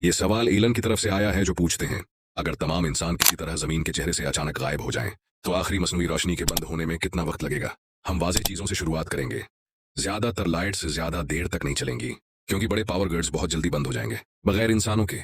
ये सवाल एलन की तरफ से आया है, जो पूछते हैं, अगर तमाम इंसान किसी तरह जमीन के चेहरे से अचानक गायब हो जाएं, तो आखिरी मसनूई रोशनी के बंद होने में कितना वक्त लगेगा। हम वाज़ेह चीजों से शुरुआत करेंगे। ज्यादातर लाइट्स ज्यादा देर तक नहीं चलेंगी, क्योंकि बड़े पावर ग्रिड्स बहुत जल्दी बंद हो जाएंगे। बगैर इंसानों के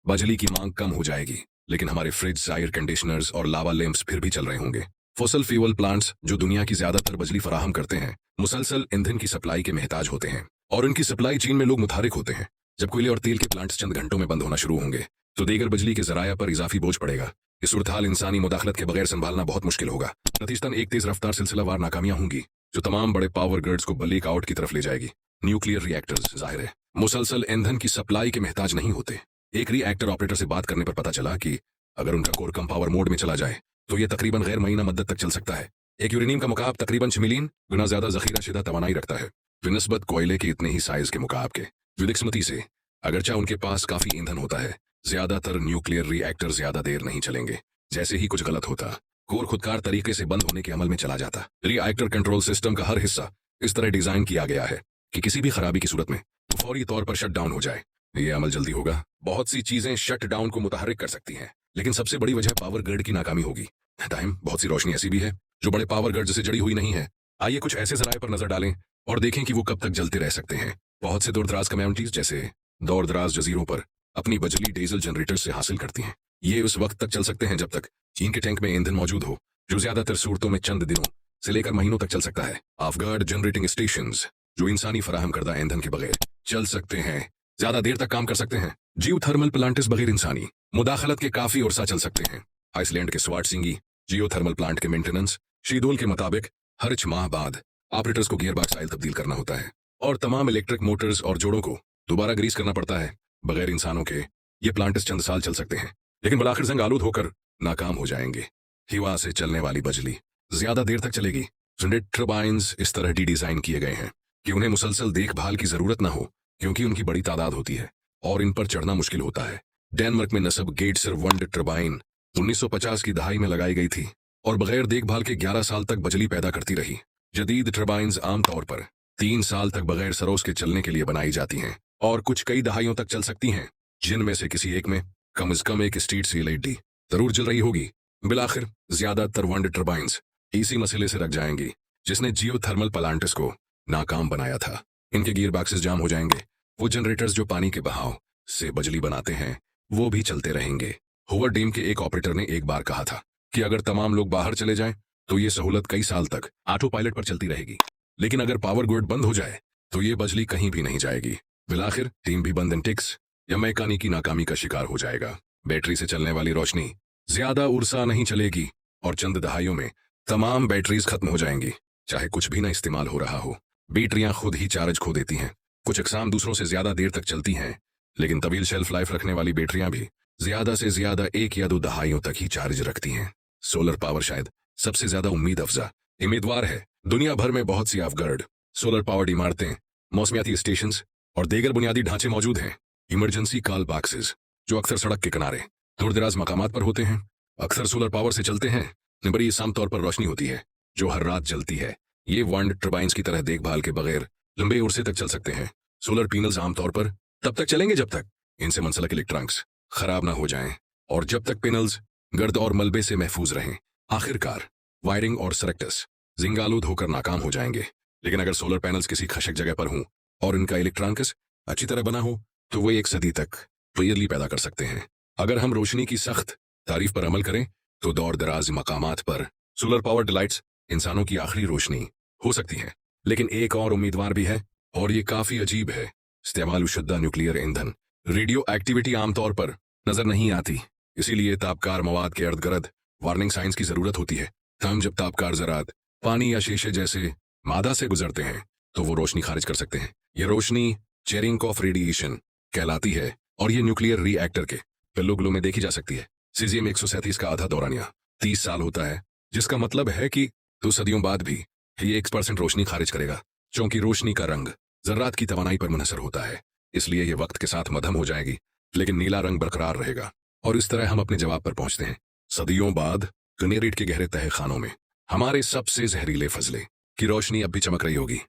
बिजली की मांग कम हो जाएगी, लेकिन हमारे फ्रिज, एयर कंडीशनर्स और लावा लैंप्स फिर भी चल रहे होंगे। फॉसल फ्यूल प्लांट्स, जो दुनिया की ज्यादातर बिजली फराहम करते हैं, मुसलसल ईंधन की सप्लाई के महताज होते हैं, और उनकी सप्लाई चेन में लोग मुतहरिक होते हैं। जब कोयले और तेल के प्लांट्स चंद घंटों में बंद होना शुरू होंगे, तो दीगर बिजली के जराया पर इजाफी बोझ पड़ेगा। इस सूरत हाल इंसानी मुदाखलत के बगैर संभालना बहुत मुश्किल होगा। नतीजतन एक तेज रफ्तार सिलसिलावार नाकामियां होंगी, जो तमाम बड़े पावर ग्रिड्स को ब्लैक आउट की तरफ ले जाएगी। न्यूक्लियर रिएक्टर्स जाहिर है मुसलसल ईंधन की सप्लाई के महताज नहीं होते। एक रिएक्टर ऑपरेटर से बात करने पर पता चला कि अगर उनका कोर कम पावर मोड में चला जाए, तो यह तकरीबन गैर महीना मद्दत तक चल सकता है। एक यूरेनियम का मुकाब तकरीबन 6 मिलियन गुना ज्यादा जखीरा शुदा तवानाई रखता है, बिनिस्बत कोयले के इतने ही साइज के मुकाब के। विदिक्स्मती से अगरचा उनके पास काफी ईंधन होता है, ज्यादातर न्यूक्लियर रिएक्टर ज्यादा देर नहीं चलेंगे। जैसे ही कुछ गलत होता, कोर खुदकार तरीके से बंद होने के अमल में चला जाता। रिएक्टर कंट्रोल सिस्टम का हर हिस्सा इस तरह डिजाइन किया गया है कि किसी भी खराबी की सूरत में फौरी तौर पर शट डाउन हो जाए। यह अमल जल्दी होगा। बहुत सी चीजें शट डाउन को मुतहरिक कर सकती हैं, लेकिन सबसे बड़ी वजह पावर ग्रिड की नाकामी होगी। टाइम बहुत सी रोशनी ऐसी भी है जो बड़े पावर ग्रिड से जड़ी हुई नहीं है। आइए कुछ ऐसे जराये पर नजर डालें और देखें कि वो कब तक जलते रह सकते हैं। बहुत से दूर दराज कम्युनिटीज, जैसे दूर दराज जजीरों पर, अपनी बिजली डीजल जनरेटर से हासिल करती हैं। ये उस वक्त तक चल सकते हैं जब तक चीन के टैंक में ईंधन मौजूद हो, जो ज्यादातर सूरतों में चंद दिनों से लेकर महीनों तक चल सकता है। ऑफ-गार्ड जनरेटिंग स्टेशंस, जो इंसानी फराहम करदा ईंधन के बगैर चल सकते हैं, ज्यादा देर तक काम कर सकते हैं। जियो थर्मल प्लांट्स बगैर इंसानी मुदाखलत के काफी उर्सा चल सकते हैं। आइसलैंड के स्वार्टसिंगी जियो थर्मल प्लांट के मेंटेनेंस शेड्यूल के मुताबिक हर 6 माह बाद ऑपरेटर्स को गियर बॉक्स ऑयल तब्दील करना होता है, और तमाम इलेक्ट्रिक मोटर्स और जोड़ों को दोबारा ग्रीस करना पड़ता है। बगैर इंसानों के ये प्लांट्स चंद साल चल सकते हैं, लेकिन बलाखिर जंग आलूद होकर नाकाम हो जाएंगे। हवा से चलने वाली बिजली ज्यादा देर तक चलेगी। जेट टर्बाइन्स इस तरह डिजाइन किए गए हैं कि उन्हें मुसलसल देखभाल की जरूरत न हो, क्योंकि उनकी बड़ी तादाद होती है और इन पर चढ़ना मुश्किल होता है। डेनमार्क में नस्ब गेटसर वंड टर्बाइन 1950 की दहाई में लगाई गई थी और बगैर देखभाल के 11 साल तक बिजली पैदा करती रही। जदीद टर्बाइन्स आमतौर पर 3 साल तक बगैर सरोस के चलने के लिए बनाई जाती हैं, और कुछ कई दहाइयों तक चल सकती हैं, जिनमें से किसी एक में कम से कम एक स्ट्रीट सी LED जरूर जल रही होगी। बिलाखिर ज्यादातर वंड टर्बाइन्स इसी मसले से रख जाएंगी जिसने जियो थर्मल प्लांट्स को नाकाम बनाया था। इनके गियर बॉक्सेस जाम हो जाएंगे। वो जनरेटर्स जो पानी के बहाव से बिजली बनाते हैं, वो भी चलते रहेंगे। होवर डैम के एक ऑपरेटर ने एक बार कहा था कि अगर तमाम लोग बाहर चले जाएं, तो ये सहूलत कई साल तक ऑटो पायलट पर चलती रहेगी, लेकिन अगर पावर ग्रिड बंद हो जाए, तो ये बिजली कहीं भी नहीं जाएगी। बिलाखिर टीम भी बंद टिक्स या मैकेनिकी नाकामी का शिकार हो जाएगा। बैटरी से चलने वाली रोशनी ज्यादा उर्सा नहीं चलेगी, और चंद दहाइयों में तमाम बैटरीज खत्म हो जाएंगी, चाहे कुछ भी ना इस्तेमाल हो रहा हो। बैटरियां खुद ही चार्ज खो देती हैं। कुछ अकसाम दूसरों से ज्यादा देर तक चलती हैं, लेकिन तवील शेल्फ लाइफ रखने वाली बैटरियां भी ज्यादा से ज्यादा 1 या 2 दहाइयों तक ही चार्ज रखती हैं। सोलर पावर शायद सबसे ज्यादा उम्मीद अफजा उम्मीदवार है। दुनिया भर में बहुत सी ऑफ-गार्ड सोलर पावर्ड इमारतें, मौसमियाती स्टेशन और दीगर बुनियादी ढांचे मौजूद हैं। इमरजेंसी कॉल बॉक्सेस, जो अक्सर सड़क के किनारे दूर-दराज मकामात पर होते हैं, अक्सर सोलर पावर से चलते हैं। बड़ी आमतौर पर रोशनी होती है जो हर रात जलती है। ये वंड टर्बाइन्स की तरह देखभाल के बगैर लंबे उर्से तक चल सकते हैं। सोलर पैनल्स आमतौर पर तब तक चलेंगे जब तक इनसे मुंसलिक इलेक्ट्रॉनिक्स खराब ना हो जाएं, और जब तक पैनल्स गर्द और मलबे से महफूज रहें। आखिरकार वायरिंग और सरक्टस जिंगालूद होकर नाकाम हो जाएंगे। लेकिन अगर सोलर पैनल्स किसी खशक जगह पर हों और इनका इलेक्ट्रॉनिक्स अच्छी तरह बना हो, तो वो 1 सदी तक बिजली पैदा कर सकते हैं। अगर हम रोशनी की सख्त तारीफ पर अमल करें, तो दौर दराज मकामात पर सोलर पावर्ड लाइट्स इंसानों की आखिरी रोशनी हो सकती है। लेकिन एक और उम्मीदवार भी है, और ये काफी अजीब है। इस्तेमाल शुद्धा न्यूक्लियर ईंधन। रेडियो एक्टिविटी आमतौर पर नजर नहीं आती, इसीलिए तापकार मवाद के अर्द-गिर्द वार्निंग साइंस की जरूरत होती है। हम जब तापकार ज़रात पानी या शीशे जैसे मादा से गुजरते हैं, तो वो रोशनी खारिज कर सकते हैं। ये रोशनी चेरिंग ऑफ रेडिएशन कहलाती है, और ये न्यूक्लियर रिएक्टर के पिल्लो ग्लो में देखी जा सकती है। सीजियम 137 का आधा दौरानिया 30 साल होता है, जिसका मतलब है कि 2 सदियों बाद भी ये 1% रोशनी खारिज करेगा। चूंकि रोशनी का रंग जर्रात की तवानाई पर मुनहसर होता है, इसलिए ये वक्त के साथ मध्यम हो जाएगी, लेकिन नीला रंग बरकरार रहेगा। और इस तरह हम अपने जवाब पर पहुंचते हैं। सदियों बाद कनेरिट के गहरे तह खानों में हमारे सबसे जहरीले फजले की रोशनी अब भी चमक रही होगी।